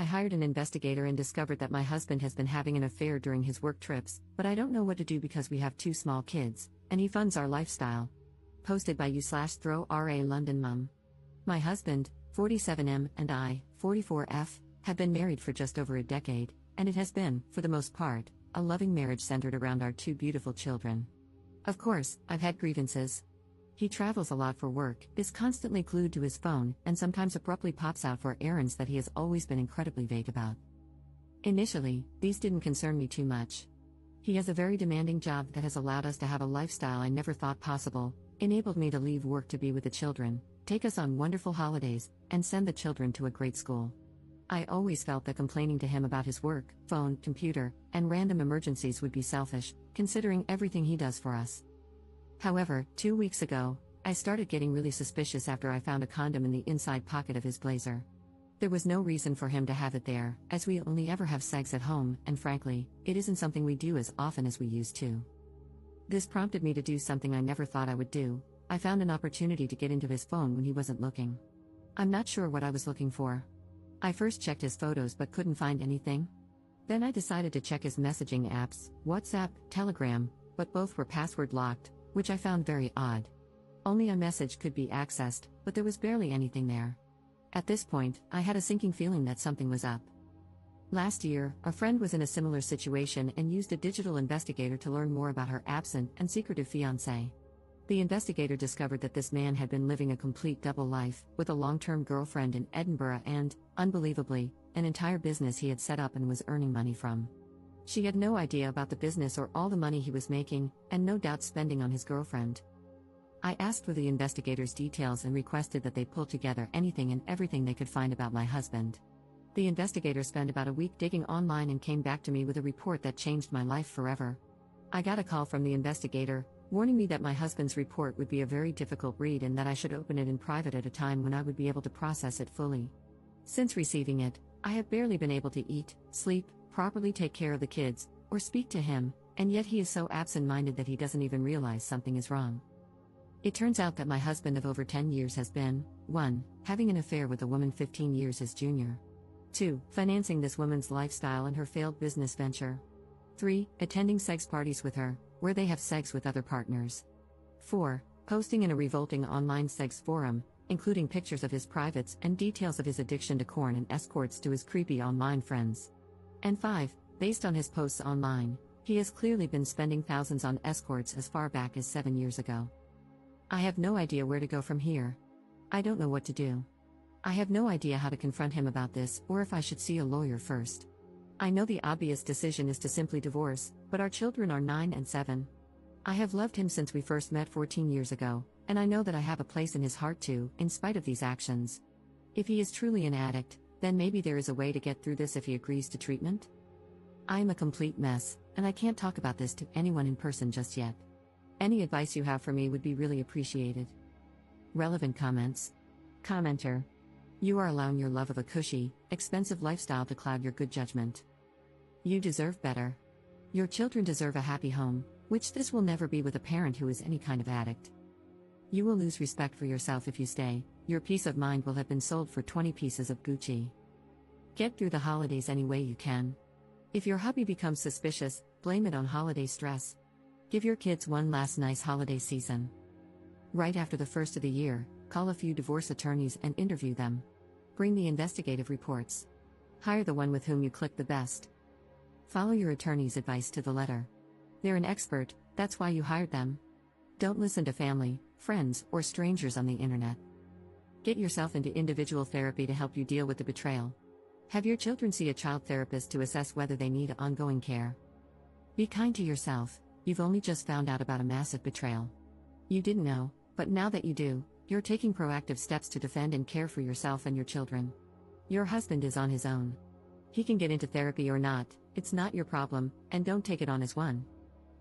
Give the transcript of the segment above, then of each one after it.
I hired an investigator and discovered that my husband has been having an affair during his work trips, but I don't know what to do because we have two small kids, and he funds our lifestyle. Posted by you/throw-ra London mum. My husband, 47M, and I, 44F, have been married for just over a decade, and it has been, for the most part, a loving marriage centered around our two beautiful children. Of course, I've had grievances. He travels a lot for work, is constantly glued to his phone, and sometimes abruptly pops out for errands that he has always been incredibly vague about. Initially, these didn't concern me too much. He has a very demanding job that has allowed us to have a lifestyle I never thought possible, enabled me to leave work to be with the children, take us on wonderful holidays, and send the children to a great school. I always felt that complaining to him about his work, phone, computer, and random emergencies would be selfish, considering everything he does for us. However, 2 weeks ago, I started getting really suspicious after I found a condom in the inside pocket of his blazer. There was no reason for him to have it there, as we only ever have sex at home, and frankly, it isn't something we do as often as we used to. This prompted me to do something I never thought I would do. I found an opportunity to get into his phone when he wasn't looking. I'm not sure what I was looking for. I first checked his photos but couldn't find anything. Then I decided to check his messaging apps, WhatsApp, Telegram, but both were password locked, which I found very odd. Only a message could be accessed, but there was barely anything there. At this point, I had a sinking feeling that something was up. Last year, a friend was in a similar situation and used a digital investigator to learn more about her absent and secretive fiancé. The investigator discovered that this man had been living a complete double life, with a long-term girlfriend in Edinburgh and, unbelievably, an entire business he had set up and was earning money from. She had no idea about the business or all the money he was making, and no doubt spending on his girlfriend. I asked for the investigators' details and requested that they pull together anything and everything they could find about my husband. The investigator spent about a week digging online and came back to me with a report that changed my life forever. I got a call from the investigator, warning me that my husband's report would be a very difficult read and that I should open it in private at a time when I would be able to process it fully. Since receiving it, I have barely been able to eat, sleep, properly take care of the kids, or speak to him, and yet he is so absent-minded that he doesn't even realize something is wrong. It turns out that my husband of over 10 years has been, 1. Having an affair with a woman 15 years his junior. 2. Financing this woman's lifestyle and her failed business venture. 3. Attending sex parties with her, where they have sex with other partners. 4. Posting in a revolting online sex forum, including pictures of his privates and details of his addiction to porn and escorts to his creepy online friends. And 5. Based on his posts online, he has clearly been spending thousands on escorts as far back as 7 years ago. I have no idea where to go from here. I don't know what to do. I have no idea how to confront him about this or if I should see a lawyer first. I know the obvious decision is to simply divorce, but our children are 9 and 7. I have loved him since we first met 14 years ago, and I know that I have a place in his heart too, in spite of these actions. If he is truly an addict, then maybe there is a way to get through this if he agrees to treatment? I am a complete mess, and I can't talk about this to anyone in person just yet. Any advice you have for me would be really appreciated. Relevant comments. Commenter. You are allowing your love of a cushy, expensive lifestyle to cloud your good judgment. You deserve better. Your children deserve a happy home, which this will never be with a parent who is any kind of addict. You will lose respect for yourself if you stay. Your peace of mind will have been sold for 20 pieces of Gucci. Get through the holidays any way you can. If your hubby becomes suspicious, blame it on holiday stress. Give your kids one last nice holiday season. Right after the first of the year, call a few divorce attorneys and interview them. Bring the investigative reports. Hire the one with whom you click the best. Follow your attorney's advice to the letter. They're an expert, that's why you hired them. Don't listen to family, friends, or strangers on the internet. Get yourself into individual therapy to help you deal with the betrayal. Have your children see a child therapist to assess whether they need ongoing care. Be kind to yourself, you've only just found out about a massive betrayal. You didn't know, but now that you do, you're taking proactive steps to defend and care for yourself and your children. Your husband is on his own. He can get into therapy or not, it's not your problem, and don't take it on as one.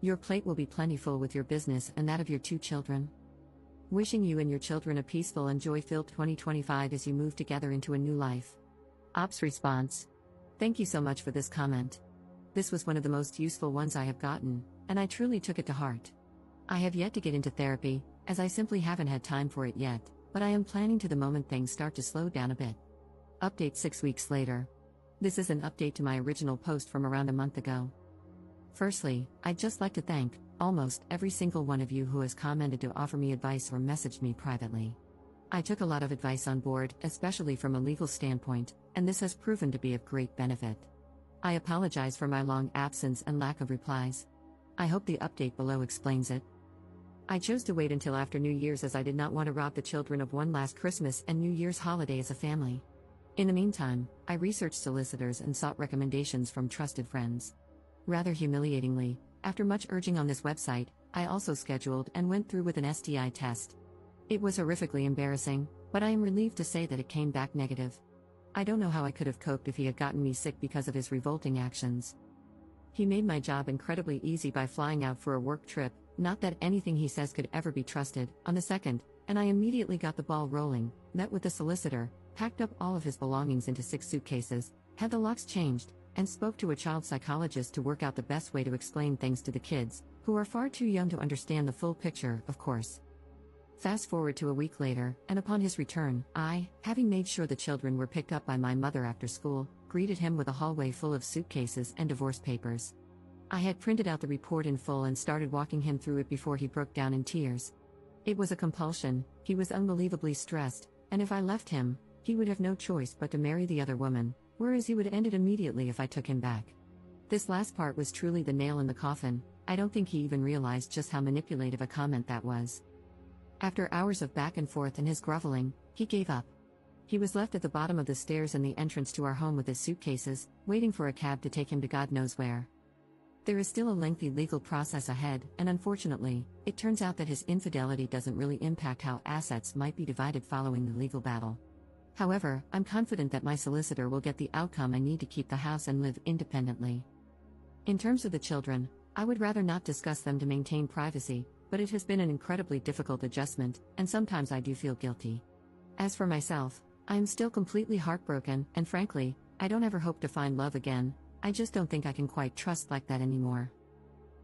Your plate will be plentiful with your business and that of your 2 children. Wishing you and your children a peaceful and joy-filled 2025 as you move together into a new life. Ops response. Thank you so much for this comment. This was one of the most useful ones I have gotten, and I truly took it to heart. I have yet to get into therapy, as I simply haven't had time for it yet, but I am planning to the moment things start to slow down a bit. Update 6 weeks later. This is an update to my original post from around a month ago. Firstly, I'd just like to thank almost every single one of you who has commented to offer me advice or messaged me privately. I took a lot of advice on board, especially from a legal standpoint, and this has proven to be of great benefit. I apologize for my long absence and lack of replies. I hope the update below explains it. I chose to wait until after New Year's as I did not want to rob the children of one last Christmas and New Year's holiday as a family. In the meantime, I researched solicitors and sought recommendations from trusted friends. Rather humiliatingly, after much urging on this website, I also scheduled and went through with an STI test. It was horrifically embarrassing, but I am relieved to say that it came back negative. I don't know how I could have coped if he had gotten me sick because of his revolting actions. He made my job incredibly easy by flying out for a work trip, not that anything he says could ever be trusted, on the 2nd, and I immediately got the ball rolling, met with the solicitor, packed up all of his belongings into 6 suitcases, had the locks changed, and spoke to a child psychologist to work out the best way to explain things to the kids, who are far too young to understand the full picture, of course. Fast forward to a week later, and upon his return, I, having made sure the children were picked up by my mother after school, greeted him with a hallway full of suitcases and divorce papers. I had printed out the report in full and started walking him through it before he broke down in tears. It was a compulsion, he was unbelievably stressed, and if I left him, he would have no choice but to marry the other woman, whereas he would end it immediately if I took him back. This last part was truly the nail in the coffin. I don't think he even realized just how manipulative a comment that was. After hours of back and forth and his groveling, he gave up. He was left at the bottom of the stairs in the entrance to our home with his suitcases, waiting for a cab to take him to God knows where. There is still a lengthy legal process ahead, and unfortunately, it turns out that his infidelity doesn't really impact how assets might be divided following the legal battle. However, I'm confident that my solicitor will get the outcome I need to keep the house and live independently. In terms of the children, I would rather not discuss them to maintain privacy, but it has been an incredibly difficult adjustment, and sometimes I do feel guilty. As for myself, I am still completely heartbroken, and frankly, I don't ever hope to find love again. I just don't think I can quite trust like that anymore.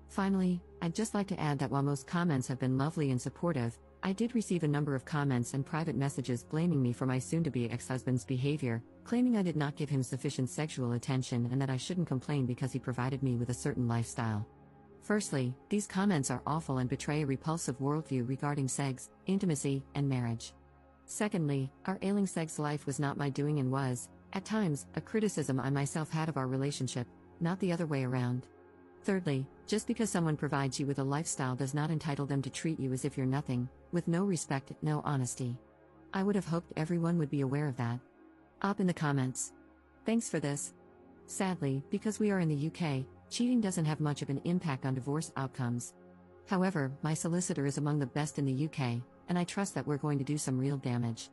Finally, I'd just like to add that while most comments have been lovely and supportive, I did receive a number of comments and private messages blaming me for my soon-to-be ex-husband's behavior, claiming I did not give him sufficient sexual attention and that I shouldn't complain because he provided me with a certain lifestyle. Firstly, these comments are awful and betray a repulsive worldview regarding sex, intimacy, and marriage. Secondly, our ailing sex life was not my doing and was, at times, a criticism I myself had of our relationship, not the other way around. Thirdly, just because someone provides you with a lifestyle does not entitle them to treat you as if you're nothing, with no respect, no honesty. I would have hoped everyone would be aware of that. Up in the comments. Thanks for this. Sadly, because we are in the UK, cheating doesn't have much of an impact on divorce outcomes. However, my solicitor is among the best in the UK, and I trust that we're going to do some real damage.